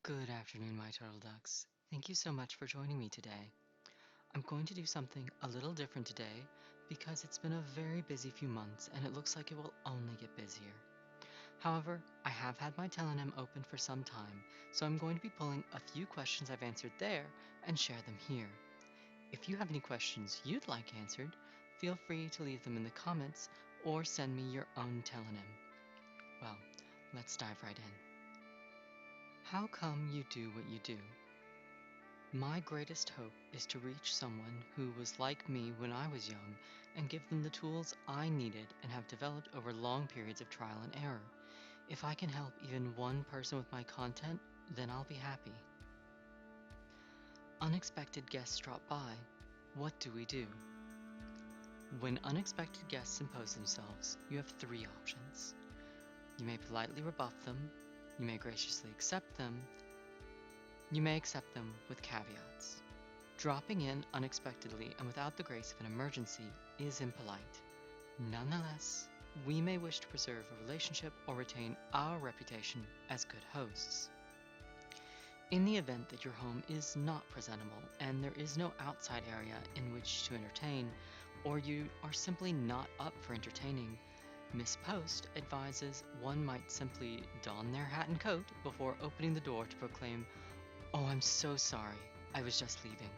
Good afternoon, my turtle ducks. Thank you so much for joining me today. I'm going to do something a little different today because it's been a very busy few months and it looks like it will only get busier. However, I have had my Telenym open for some time, so I'm going to be pulling a few questions I've answered there and share them here. If you have any questions you'd like answered, feel free to leave them in the comments or send me your own Telenym. Well, let's dive right in. How come you do what you do? My greatest hope is to reach someone who was like me when I was young and give them the tools I needed and have developed over long periods of trial and error. If I can help even one person with my content, then I'll be happy. Unexpected guests drop by. What do we do? When unexpected guests impose themselves, you have three options. You may politely rebuff them, you may graciously accept them, you may accept them with caveats. Dropping in unexpectedly and without the grace of an emergency is impolite. Nonetheless, we may wish to preserve a relationship or retain our reputation as good hosts. In the event that your home is not presentable and there is no outside area in which to entertain, or you are simply not up for entertaining, Miss Post advises one might simply don their hat and coat before opening the door to proclaim, "Oh, I'm so sorry, I was just leaving."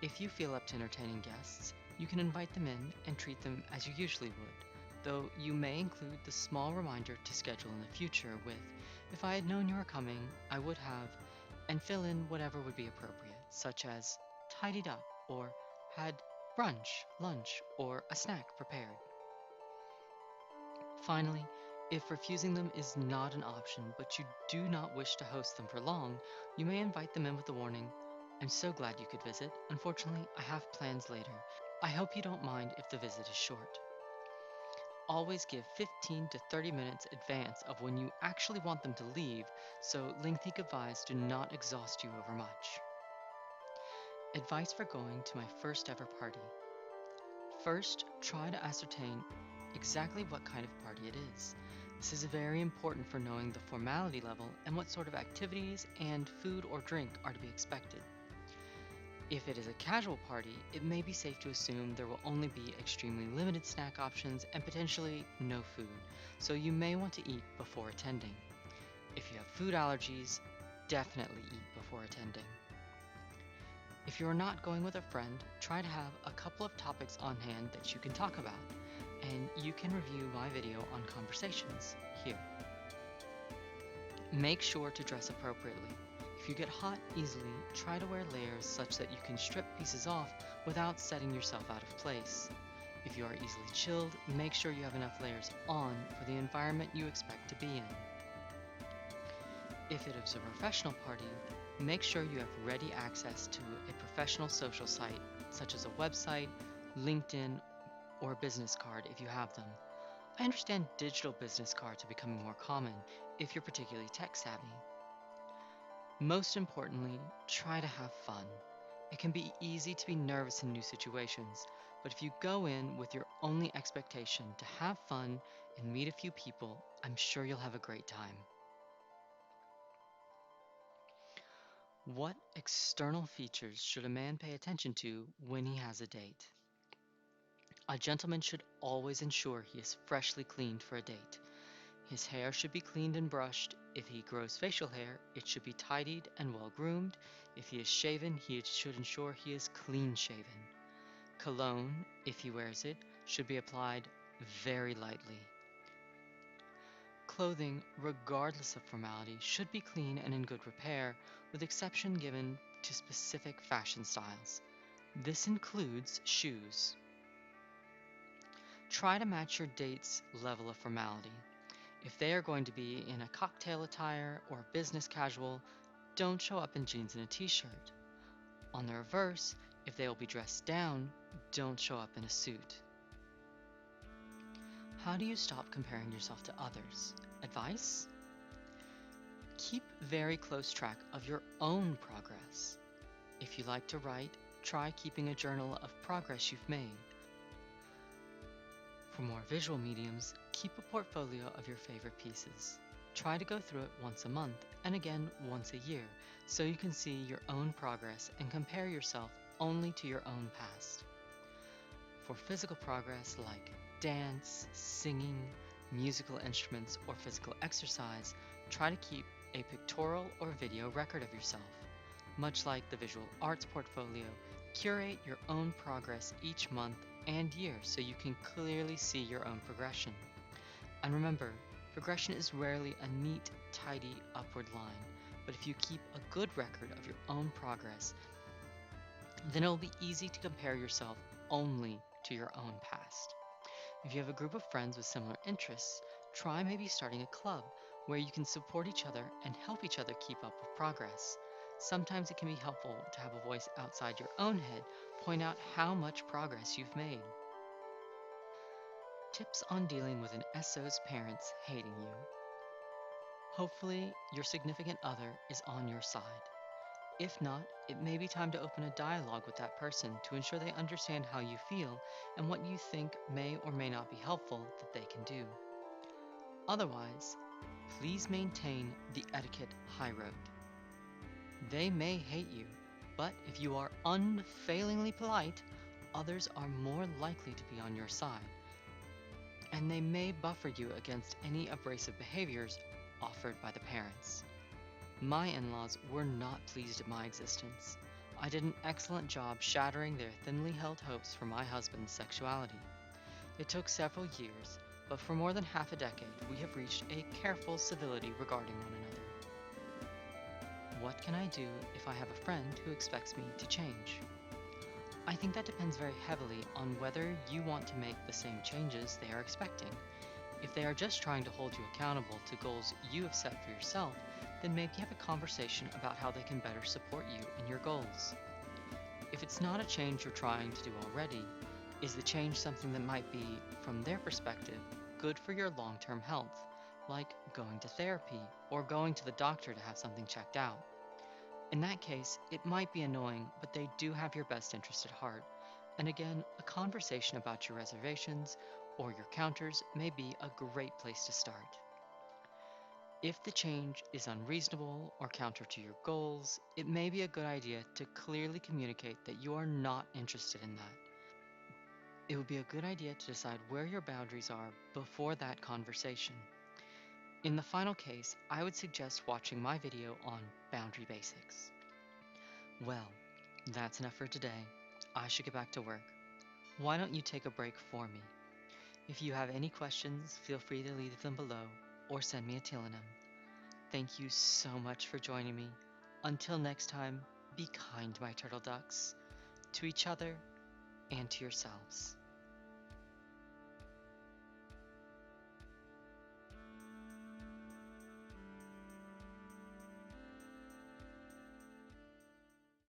If you feel up to entertaining guests, you can invite them in and treat them as you usually would, though you may include the small reminder to schedule in the future with, "If I had known you were coming, I would have," and fill in whatever would be appropriate, such as tidied up or had brunch, lunch, or a snack prepared. Finally, if refusing them is not an option but you do not wish to host them for long, you may invite them in with the warning, "I'm so glad you could visit. Unfortunately, I have plans later. I hope you don't mind if the visit is short." Always give 15 to 30 minutes advance of when you actually want them to leave, so lengthy goodbyes do not exhaust you overmuch. Advice for going to my first ever party. First, try to ascertain exactly what kind of party it is. This is very important for knowing the formality level and what sort of activities and food or drink are to be expected. If it is a casual party, it may be safe to assume there will only be extremely limited snack options and potentially no food, so you may want to eat before attending. If you have food allergies, definitely eat before attending. If you are not going with a friend, try to have a couple of topics on hand that you can talk about, and you can review my video on conversations here. Make sure to dress appropriately. If you get hot easily, try to wear layers such that you can strip pieces off without setting yourself out of place. If you are easily chilled, make sure you have enough layers on for the environment you expect to be in. If it is a professional party, make sure you have ready access to a professional social site, such as a website, LinkedIn, or a business card if you have them. I understand digital business cards are becoming more common if you're particularly tech savvy. Most importantly, try to have fun. It can be easy to be nervous in new situations, but if you go in with your only expectation to have fun and meet a few people, I'm sure you'll have a great time. What external features should a man pay attention to when he has a date? A gentleman should always ensure he is freshly cleaned for a date. His hair should be cleaned and brushed. If he grows facial hair, it should be tidied and well groomed. If he is shaven, he should ensure he is clean shaven. Cologne, if he wears it, should be applied very lightly. Clothing, regardless of formality, should be clean and in good repair, with exception given to specific fashion styles. This includes shoes. Try to match your date's level of formality. If they are going to be in a cocktail attire or business casual, don't show up in jeans and a t-shirt. On the reverse, if they will be dressed down, don't show up in a suit. How do you stop comparing yourself to others? Advice? Keep very close track of your own progress. If you like to write, try keeping a journal of progress you've made. For more visual mediums, keep a portfolio of your favorite pieces. Try to go through it once a month and again once a year so you can see your own progress and compare yourself only to your own past. For physical progress like dance, singing, musical instruments, or physical exercise, try to keep a pictorial or video record of yourself. Much like the visual arts portfolio, curate your own progress each month and year so you can clearly see your own progression. And remember, progression is rarely a neat, tidy upward line, but if you keep a good record of your own progress, then it will be easy to compare yourself only to your own past. If you have a group of friends with similar interests, try maybe starting a club where you can support each other and help each other keep up with progress. Sometimes it can be helpful to have a voice outside your own head point out how much progress you've made. Tips on dealing with an SO's parents hating you. Hopefully, your significant other is on your side. If not, it may be time to open a dialogue with that person to ensure they understand how you feel and what you think may or may not be helpful that they can do. Otherwise, please maintain the etiquette high road. They may hate you, but if you are unfailingly polite, others are more likely to be on your side, and they may buffer you against any abrasive behaviors offered by the parents. My in-laws were not pleased at my existence. I did an excellent job shattering their thinly held hopes for my husband's sexuality. It took several years, but for more than half a decade, we have reached a careful civility regarding one another. What can I do if I have a friend who expects me to change? I think that depends very heavily on whether you want to make the same changes they are expecting. If they are just trying to hold you accountable to goals you have set for yourself, then maybe have a conversation about how they can better support you in your goals. If it's not a change you're trying to do already, is the change something that might be, from their perspective, good for your long-term health, like going to therapy or going to the doctor to have something checked out? In that case, it might be annoying, but they do have your best interest at heart. And again, a conversation about your reservations or your counters may be a great place to start. If the change is unreasonable or counter to your goals, it may be a good idea to clearly communicate that you are not interested in that. It would be a good idea to decide where your boundaries are before that conversation. In the final case, I would suggest watching my video on boundary basics. Well, that's enough for today. I should get back to work. Why don't you take a break for me? If you have any questions, feel free to leave them below or send me a telonym. Thank you so much for joining me. Until next time, be kind, my turtle ducks, to each other and to yourselves.